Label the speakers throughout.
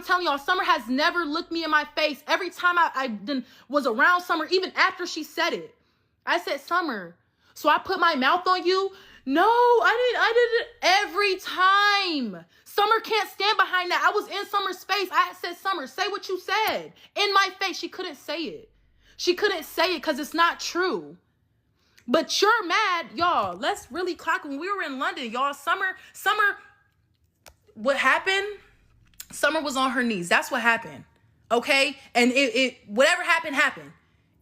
Speaker 1: telling y'all, Summer has never looked me in my face. Every time I was around Summer, even after she said it, I said, Summer, so I put my mouth on you? No, I did it every time. Summer can't stand behind that. I was in Summer's face. I said, Summer, say what you said. In my face. She couldn't say it. She couldn't say it because it's not true. But you're mad, y'all. Let's really clock. When we were in London, y'all, Summer, what happened? Summer was on her knees. That's what happened. Okay? And whatever happened.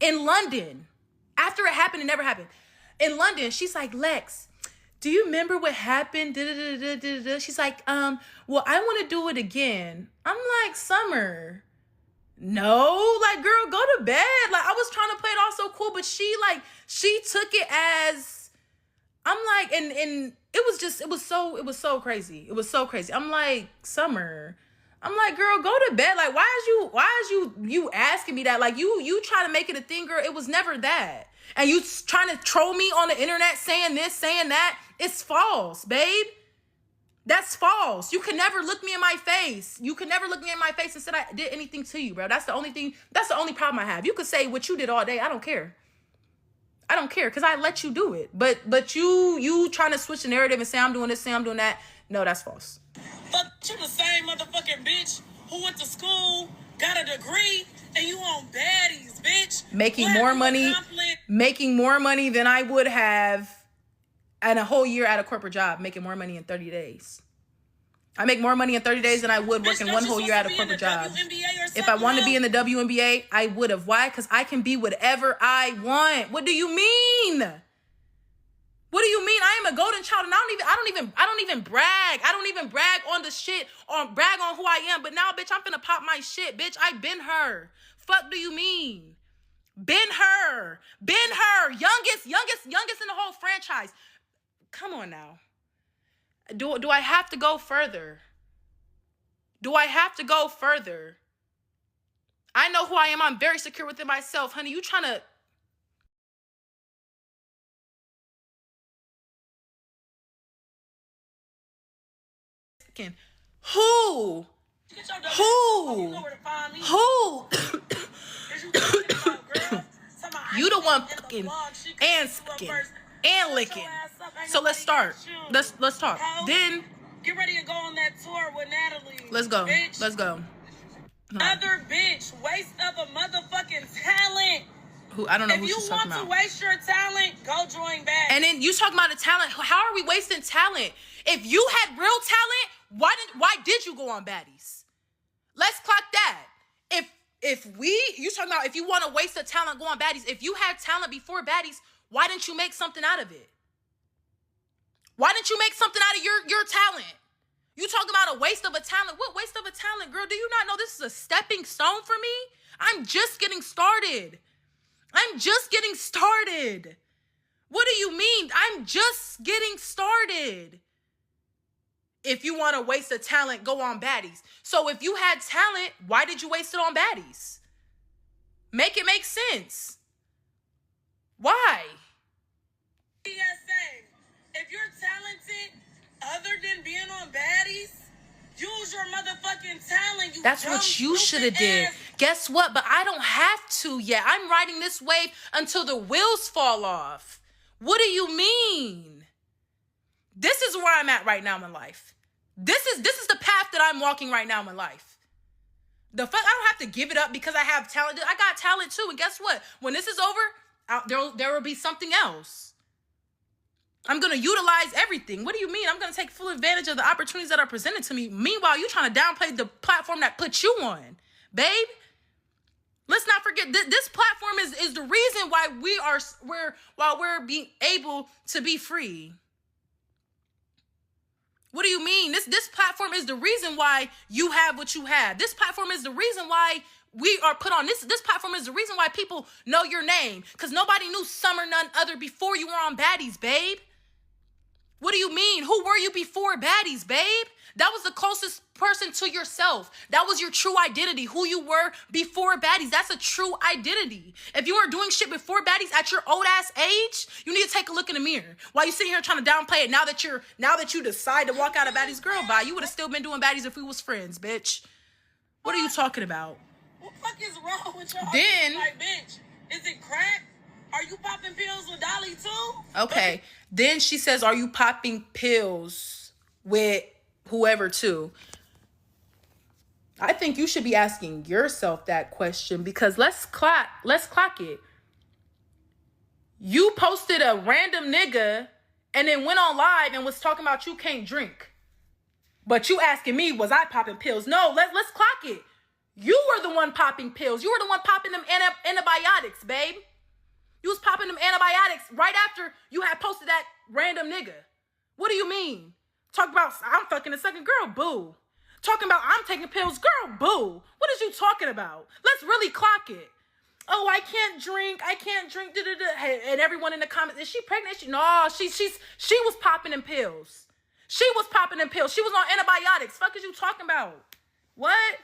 Speaker 1: In London, after it happened, it never happened. In London, she's like, Lex, do you remember what happened? She's like, well, I want to do it again. I'm like, Summer, no, like, girl, go to bed. Like, I was trying to play it all so cool, but she took it as, I'm like, and it was so crazy. It was so crazy. I'm like, Summer, I'm like, girl, go to bed. Like, why is you asking me that? Like, you try to make it a thing, girl. It was never that. And you trying to troll me on the internet saying this, saying that. It's false, babe. That's false. You can never look me in my face. You can never look me in my face and say I did anything to you, bro. That's the only thing. That's the only problem I have. You could say what you did all day. I don't care. I don't care because I let you do it. But you trying to switch the narrative and say I'm doing this, say I'm doing that. No, that's false.
Speaker 2: Fuck, you the same motherfucking bitch who went to school, got a degree, and you on baddies, bitch.
Speaker 1: Making more money than I would have in a whole year at a corporate job, making more money in 30 days. I make more money in 30 days than I would working one whole year at a corporate job. If I wanted to be in the WNBA, I would have. Why? Because I can be whatever I want. What do you mean? What do you mean? I am a golden child, and I don't even brag. I don't even brag on the shit or brag on who I am. But now, bitch, I'm finna pop my shit, bitch. I been her. Fuck do you mean? Been her. Youngest in the whole franchise. Come on now. Do I have to go further? I know who I am. I'm very secure within myself. Honey, you trying to... Who? You the one fucking and sucking and licking. So let's start. Let's talk. Then
Speaker 2: get ready to go on that tour with Natalie.
Speaker 1: Let's go.
Speaker 2: Bitch.
Speaker 1: Let's go.
Speaker 2: Other bitch, waste of a motherfucking talent.
Speaker 1: Who I don't know who she's talking about.
Speaker 2: If you want to waste your talent, go join back.
Speaker 1: And then you talking about the talent. How are we wasting talent? If you had real talent, why did you go on Baddies? Let's clock that. You talking about if you want to waste the talent, go on Baddies. If you had talent before Baddies, why didn't you make something out of it? Why didn't you make something out of your talent? You talking about a waste of a talent? What waste of a talent, girl? Do you not know this is a stepping stone for me? I'm just getting started. What do you mean? I'm just getting started. If you want to waste a talent, go on Baddies. So if you had talent, why did you waste it on Baddies? Make it make sense. Why?
Speaker 2: PSA, if you're talented, other than being on Baddies, use your motherfucking talent.
Speaker 1: That's what you should have did. Guess what? But I don't have to yet. I'm riding this wave until the wheels fall off. What do you mean? This is where I'm at right now in life. This is the path that I'm walking right now in life. I don't have to give it up because I have talent. I got talent too. And guess what? When this is over, there will be something else. I'm going to utilize everything. What do you mean? I'm going to take full advantage of the opportunities that are presented to me. Meanwhile, you trying to downplay the platform that put you on. Babe, let's not forget this platform is the reason why we're being able to be free. What do you mean? This platform is the reason why you have what you have. This platform is the reason why we are put on. This platform is the reason why people know your name. Because nobody knew Summer none other before you were on Baddies, babe. What do you mean? Who were you before Baddies, babe? That was the closest person to yourself. That was your true identity, who you were before Baddies. That's a true identity. If you were doing shit before Baddies at your old ass age, you need to take a look in the mirror. While you sitting here trying to downplay it, now that you decide to walk out of Baddies, girl, bye. You would have still been doing Baddies if we was friends, bitch. What are you talking about?
Speaker 2: What the fuck is wrong with y'all?
Speaker 1: Then,
Speaker 2: like, bitch, is it crack? Are you popping pills with Dolly too?
Speaker 1: Okay. Then she says, are you popping pills with whoever too? I think you should be asking yourself that question, because let's clock it. You posted a random nigga and then went on live and was talking about you can't drink. But you asking me, was I popping pills? No, let's clock it. You were the one popping pills. You were the one popping them antibiotics, babe. You was popping them antibiotics right after you had posted that random nigga. What do you mean? Talk about I'm fucking a second girl, boo. Talking about I'm taking pills, girl, boo. What is you talking about? Let's really clock it. Oh, I can't drink. And everyone in the comments, is she pregnant? No, she was popping them pills. She was popping them pills. She was on antibiotics. Fuck is you talking about? What?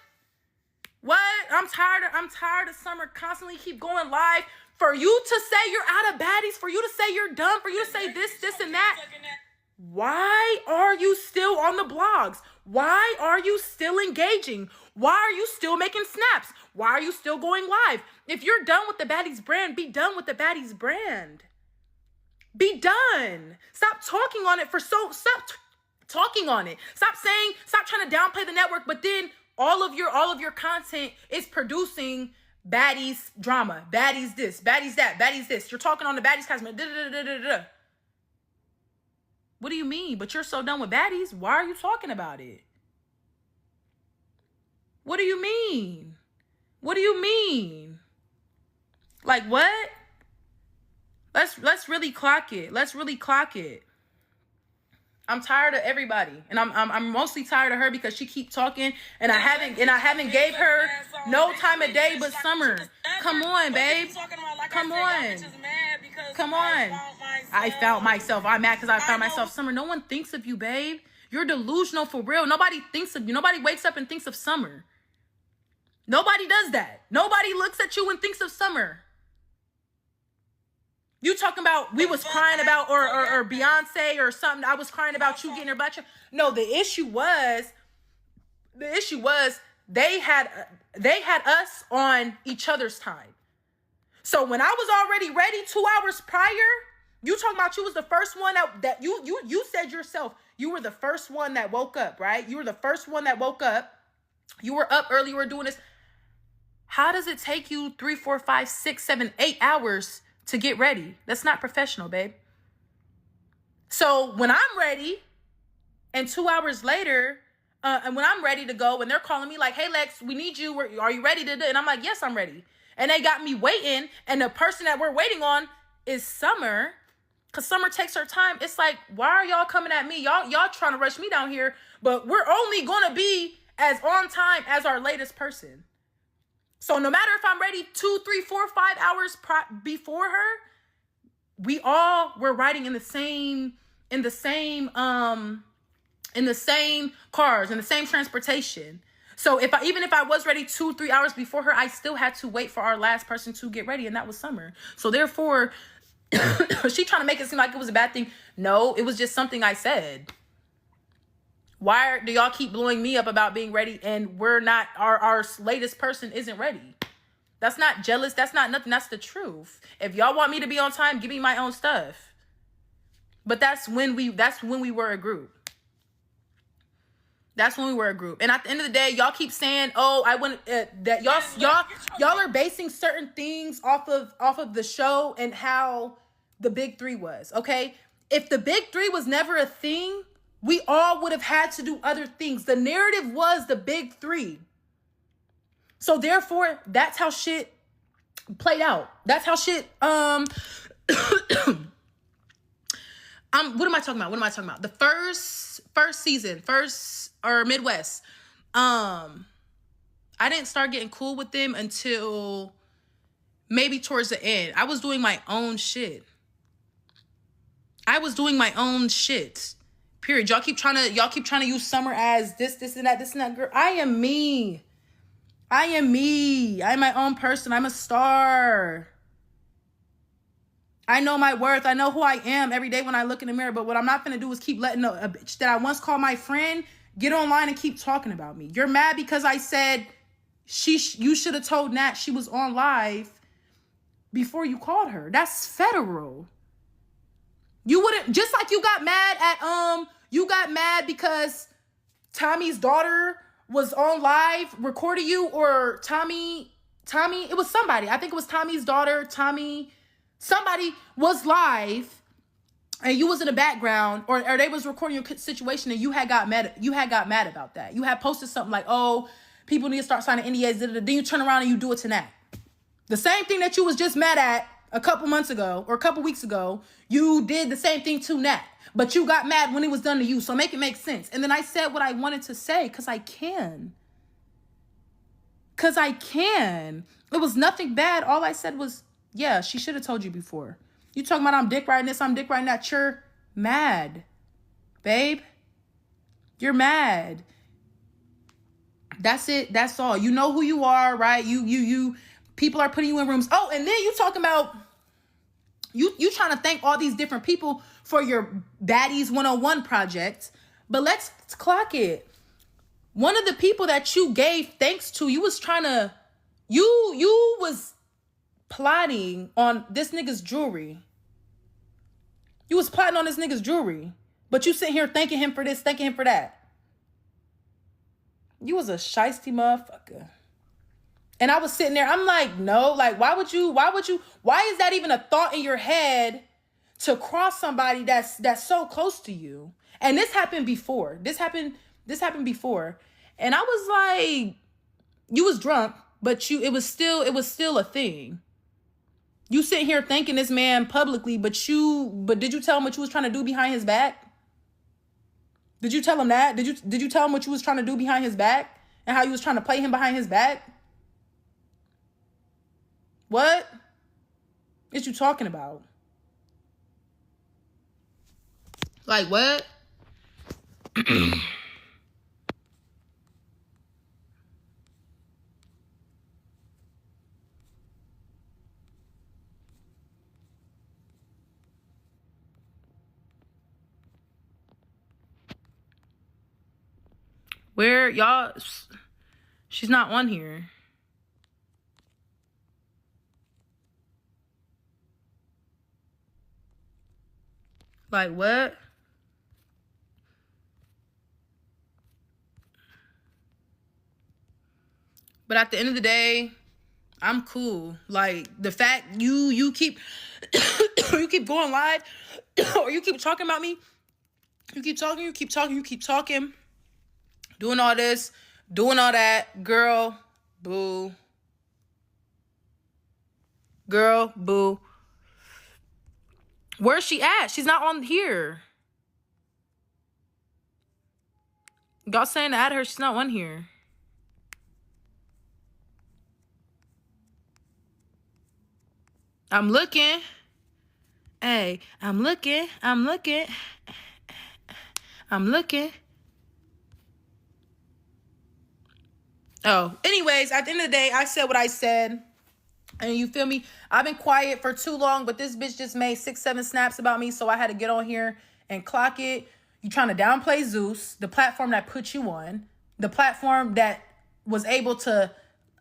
Speaker 1: I'm tired of Summer constantly keep going live for you to say you're out of baddies, for you to say you're done, for you to say this and that. Why are you still on the blogs? Why are you still engaging? Why are you still making snaps? Why are you still going live? If you're done with the Baddies brand, be done with the Baddies brand. Be done. Stop talking on it stop talking on it. Stop trying to downplay the network, but then all of your content is producing baddies drama, baddies this, baddies that, baddies this. You're talking on the baddies cosmetic. What do you mean? But you're so done with baddies. Why are you talking about it? What do you mean? What do you mean? Like what? Let's really clock it. Let's really clock it. I'm tired of everybody, and I'm mostly tired of her because she keep talking, and I haven't gave her no time of day but Summer. Come on, babe. Come on. Come on. I found myself. I'm mad because I found myself. Summer, no one thinks of you, babe. You're delusional for real. Nobody thinks of you. Nobody wakes up and thinks of Summer. Nobody does that. Nobody looks at you and thinks of Summer. You talking about we was crying about or Beyonce or something. I was crying about you getting her butt. No, the issue was they had us on each other's time. So when I was already ready 2 hours prior, you talking about you was the first one that you said yourself, you were the first one that woke up, right? You were the first one that woke up. You were up early, you were doing this. How does it take you 3, 4, 5, 6, 7, 8 hours to get ready? That's not professional, babe. So when I'm ready, and 2 hours later, and when I'm ready to go, and they're calling me like, "Hey Lex, we need you. Are you ready to do?" And I'm like, "Yes, I'm ready." And they got me waiting, and the person that we're waiting on is Summer, because Summer takes her time. It's like, why are y'all coming at me? Y'all trying to rush me down here, but we're only gonna be as on time as our latest person. So no matter if I'm ready 2, 3, 4, 5 hours before her, we all were riding in the same cars, in the same transportation. So even if I was ready 2, 3 hours before her, I still had to wait for our last person to get ready, and that was Summer. So therefore, she trying to make it seem like it was a bad thing. No, it was just something I said. Why do y'all keep blowing me up about being ready and we're not, our latest person isn't ready? That's not jealous. That's not nothing. That's the truth. If y'all want me to be on time, give me my own stuff. But that's when we were a group. That's when we were a group. And at the end of the day, y'all keep saying, "Oh, I wouldn't." That y'all are basing certain things off of the show and how the Big Three was. Okay, if the Big Three was never a thing, we all would have had to do other things. The narrative was the Big Three. So therefore, that's how shit played out. That's how shit. What am I talking about? The first season, or Midwest. I didn't start getting cool with them until maybe towards the end. I was doing my own shit. Period. Y'all keep trying to use Summer as this and that girl. I am me. I'm my own person. I'm a star. I know my worth. I know who I am every day when I look in the mirror. But what I'm not gonna do is keep letting a bitch that I once called my friend get online and keep talking about me. You're mad because I said you should have told Nat she was on live before you called her. That's federal. You wouldn't, just like you got mad at, you got mad because Tommy's daughter was on live recording you, or Tommy, it was somebody. I think it was Tommy's daughter, somebody was live and you was in the background, or they was recording your situation and you had got mad about that. You had posted something like, oh, people need to start signing NDAs. Then you turn around and you do it to Nat. The same thing that you was just mad at a couple months ago or a couple weeks ago, you did the same thing to Nat. But you got mad when it was done to you. So make it make sense. And then I said what I wanted to say because I can. Because I can. It was nothing bad. All I said was, yeah, she should have told you before. You talking about I'm dick riding this, I'm dick riding that. You're mad, babe. You're mad. That's it. That's all. You know who you are, right? You people are putting you in rooms. Oh, and then you talking about you trying to thank all these different people for your Baddies 101 project. But let's clock it. One of the people that you gave thanks to, you was trying to, you was plotting on this nigga's jewelry. You was plotting on this nigga's jewelry. But you sitting here thanking him for this, thanking him for that. You was a shiesty motherfucker. And I was sitting there, I'm like, no, like, why is that even a thought in your head to cross somebody that's so close to you? And this happened before. This happened before. And I was like, you was drunk, but it was still a thing. You sitting here thanking this man publicly, but did you tell him what you was trying to do behind his back? Did you tell him that? Did you tell him what you was trying to do behind his back and how you was trying to play him behind his back? What is you talking about? Like what? Where y'all? She's not on here. Like what? But at the end of the day, I'm cool. Like the fact you keep you keep going live or you keep talking about me. You keep talking. Doing all this, doing all that. Girl, boo. Where's she at? She's not on here. Y'all saying to add her, she's not on here. I'm looking. Hey, I'm looking. Oh, anyways, at the end of the day, I said what I said. And you feel me? I've been quiet for too long, but this bitch just made 6-7 snaps about me, so I had to get on here and clock it. You trying to downplay Zeus, the platform that put you on, the platform that was able to.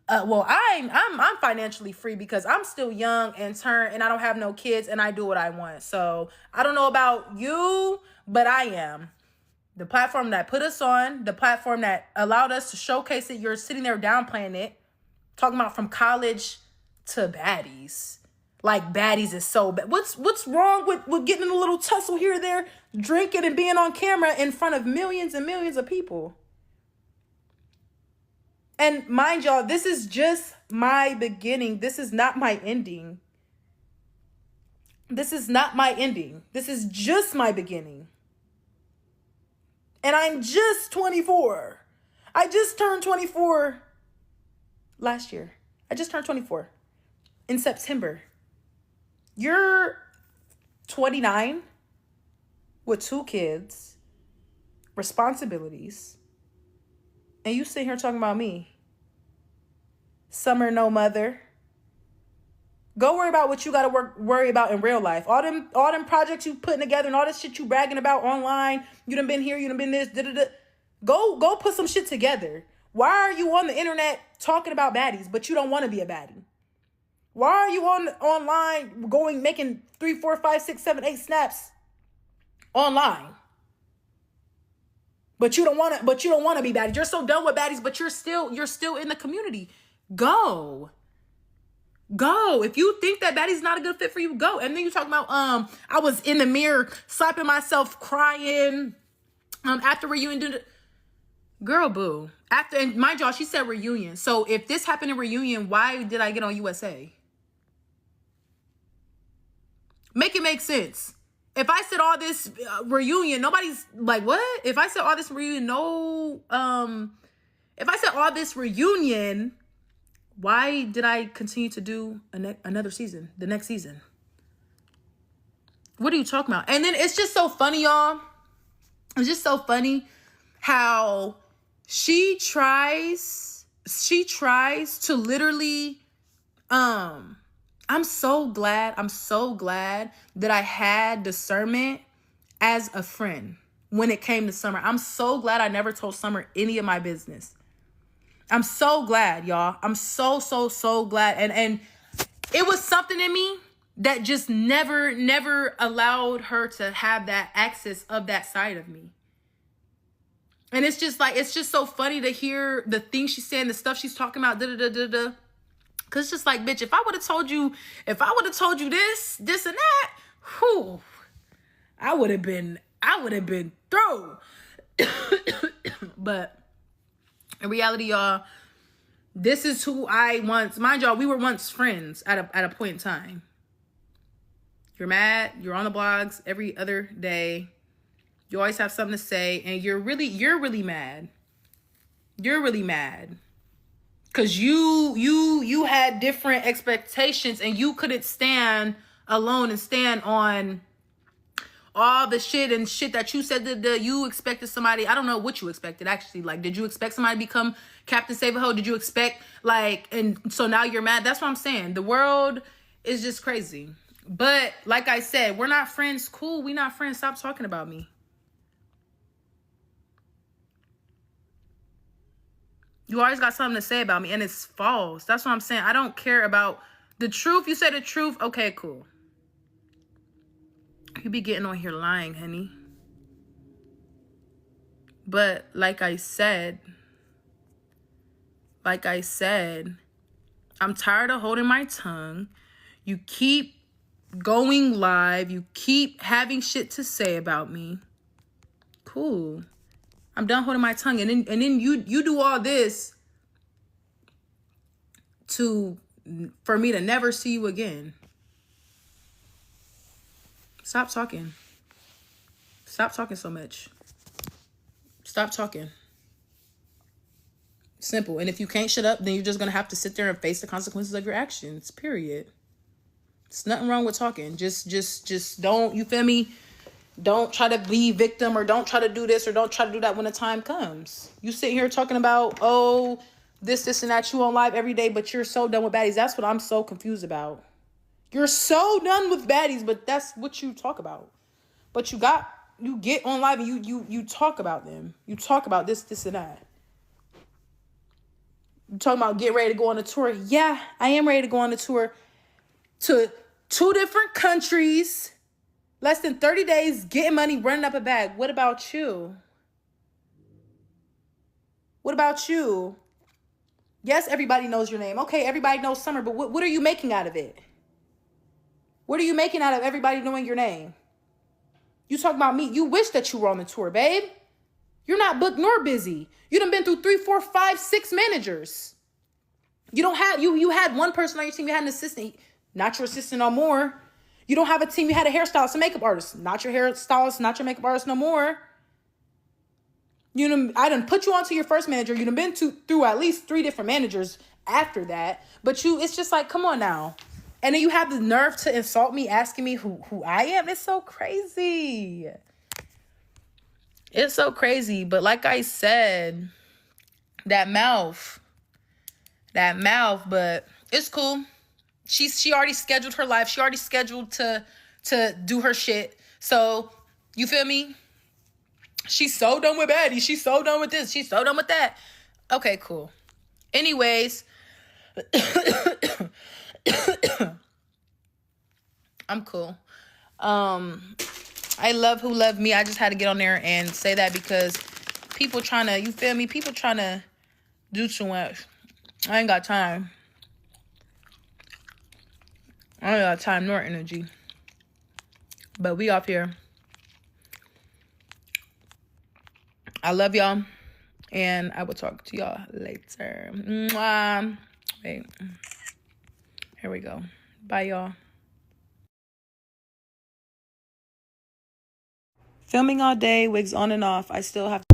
Speaker 1: I'm financially free because I'm still young and I don't have no kids and I do what I want. So I don't know about you, but I am. The platform that put us on, the platform that allowed us to showcase it. You're sitting there downplaying it, talking about from college to Baddies. Like Baddies is so bad. What's wrong with getting in a little tussle here or there, drinking and being on camera in front of millions and millions of people? And mind y'all, this is just my beginning. This is not my ending. This is just my beginning. And I'm just 24. I just turned 24 last year. I just turned 24 in September. You're 29 with 2 kids, responsibilities, and you sit here talking about me. Summer no mother. Go worry about what you got to worry about in real life. All them projects you putting together and all this shit you bragging about online. You done been here, you done been this, da-da-da. Go put some shit together. Why are you on the internet talking about baddies, but you don't want to be a baddie? Why are you online making 3, 4, 5, 6, 7, 8 snaps online? But you don't want to be baddies. You're so done with baddies, but you're still in the community. Go. If you think that baddie's not a good fit for you, go. And then you talk about I was in the mirror slapping myself, crying after reunion. Girl, boo. And mind y'all, she said reunion. So if this happened in reunion, why did I get on USA? Make it make sense. If I said all this reunion, nobody's like, what? If I said all this reunion, if I said all this reunion, why did I continue to do another season, the next season? What are you talking about? And then it's just so funny, y'all. It's just so funny how she tries to literally, I'm so glad that I had discernment as a friend when it came to Summer. I'm so glad I never told Summer any of my business. I'm so glad, y'all. I'm so glad. And it was something in me that just never allowed her to have that access of that side of me. And it's just so funny to hear the things she's saying, the stuff she's talking about, Cause it's just like, bitch, if I would have told you this and that, whew, I would have been through. But in reality, y'all, this is who I once, mind y'all, we were once friends at a point in time. You're mad, you're on the blogs every other day. You always have something to say, and you're really mad. You're really mad. Cause you had different expectations and you couldn't stand alone and stand on all the shit that you said that you expected somebody. I don't know what you expected actually. Like, did you expect somebody to become Captain Save-A-Ho? Did you expect and so now you're mad? That's what I'm saying. The world is just crazy. But like I said, we're not friends. Cool. We not friends. Stop talking about me. You always got something to say about me, and it's false. That's what I'm saying. I don't care about the truth. You say the truth. Okay, cool. You be getting on here lying, honey. But like I said, I'm tired of holding my tongue. You keep going live. You keep having shit to say about me. Cool. I'm done holding my tongue. And then you do all this for me to never see you again. Stop talking. Stop talking so much. Stop talking. Simple. And if you can't shut up, then you're just going to have to sit there and face the consequences of your actions. Period. There's nothing wrong with talking. Just don't, you feel me? Don't try to be victim or don't try to do this or don't try to do that when the time comes. You sit here talking about, oh, this and that. You on live every day, but you're so done with baddies. That's what I'm so confused about. You're so done with baddies, but that's what you talk about. But you get on live and you talk about them. You talk about this and that. You talking about get ready to go on a tour. Yeah, I am ready to go on a tour to 2 different countries. Less than 30 days, getting money, running up a bag. What about you? What about you? Yes, everybody knows your name. Okay, everybody knows Summer, but what are you making out of it? What are you making out of everybody knowing your name? You talk about me. You wish that you were on the tour, babe. You're not booked nor busy. You done been through 3, 4, 5, 6 managers. You had one person on your team. You had an assistant. Not your assistant no more. You don't have a team. You had a hairstylist, a makeup artist. Not your hairstylist, not your makeup artist no more. I done put you onto your first manager. You done been through at least 3 different managers after that. But it's just like, come on now. And then you have the nerve to insult me, asking me who I am. It's so crazy. It's so crazy. But like I said, that mouth, but it's cool. She already scheduled her life. She already scheduled to do her shit. So, you feel me? She's so done with baddies. She's so done with this. She's so done with that. Okay, cool. Anyways, I'm cool. I love who loved me. I just had to get on there and say that because people trying to, you feel me? People trying to do too much. I ain't got time. I ain't got time nor energy. But we off here. I love y'all. And I will talk to y'all later. Mwah. Wait. Here we go. Bye, y'all. Filming all day, wigs on and off. I still have